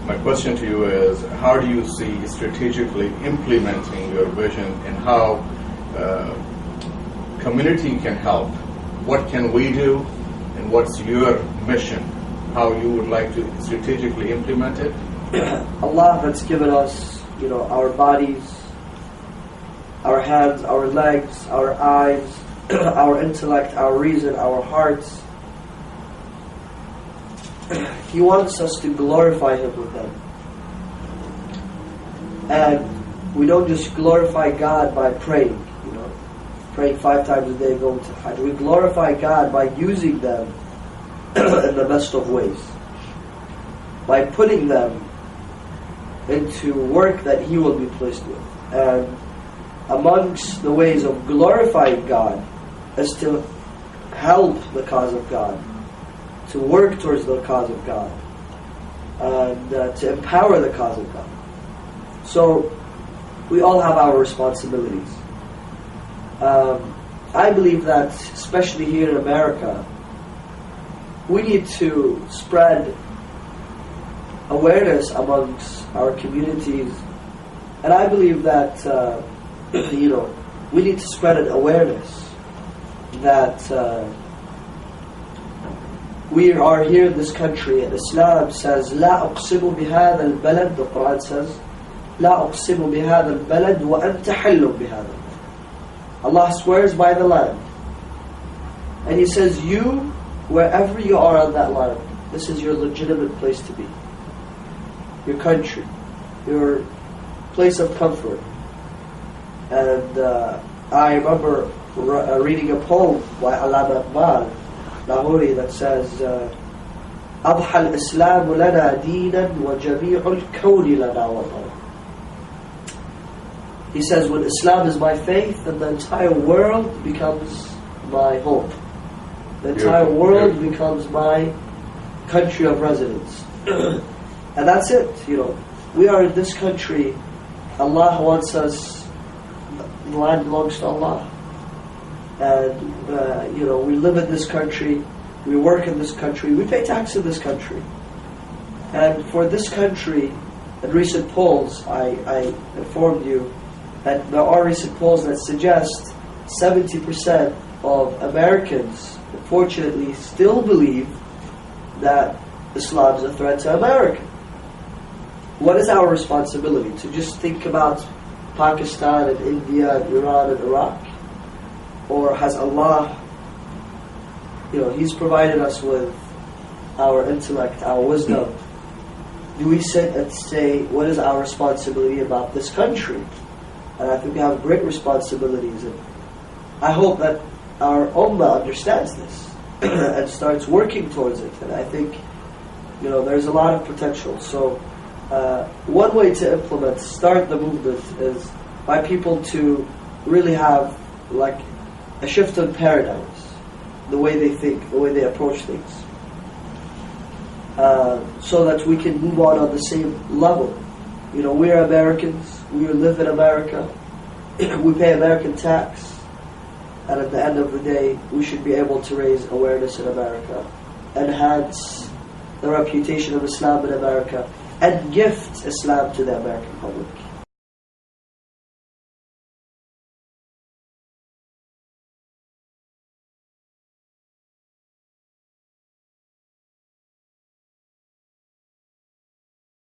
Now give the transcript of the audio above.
My question to you is, how do you see strategically implementing your vision and how community can help? What can we do, and what's your mission? How you would like to strategically implement it? Allah has given us, our bodies, our hands, our legs, our eyes, our intellect, our reason, our hearts. He wants us to glorify Him with them. And we don't just glorify God by praying, praying 5 times a day, going to Hajj. We glorify God by using them in the best of ways, by putting them into work that He will be pleased with. And amongst the ways of glorifying God is to help the cause of God, to work towards the cause of God, and to empower the cause of God. So we all have our responsibilities. I believe that, especially here in America, we need to spread awareness amongst our communities. And I believe that, we need to spread an awareness that we are here in this country, and Islam says, لا أقسم بهذا البلد, the Quran says, لا أقسم بهذا البلد وأنت حل بهذا. Allah swears by the land. And He says, you, wherever you are on that land, this is your legitimate place to be. Your country, your place of comfort. And I remember reading a poem by Allama Iqbal Lahori that says, أضحى الإسلام لنا دينا وجميع الكون لنا وطن. He says, when Islam is my faith, then the entire world becomes my home. The entire world becomes my country of residence. And that's it, We are in this country. Allah wants us, the land belongs to Allah. And, we live in this country, we work in this country, we pay tax in this country. And for this country, in recent polls, I informed you that there are recent polls that suggest 70% of Americans, unfortunately, still believe that Islam is a threat to America. What is our responsibility? To just think about Pakistan and India and Iran and Iraq? Or has Allah, He's provided us with our intellect, our wisdom. Do we sit and say, what is our responsibility about this country? And I think we have great responsibilities. And I hope that our Ummah understands this and starts working towards it. And I think, there's a lot of potential. So one way to implement, start the movement, is by people to really have a shift in paradigms, the way they think, the way they approach things, so that we can move on the same level. We're Americans, we live in America, we pay American tax, and at the end of the day, we should be able to raise awareness in America, enhance the reputation of Islam in America, and gift Islam to the American public.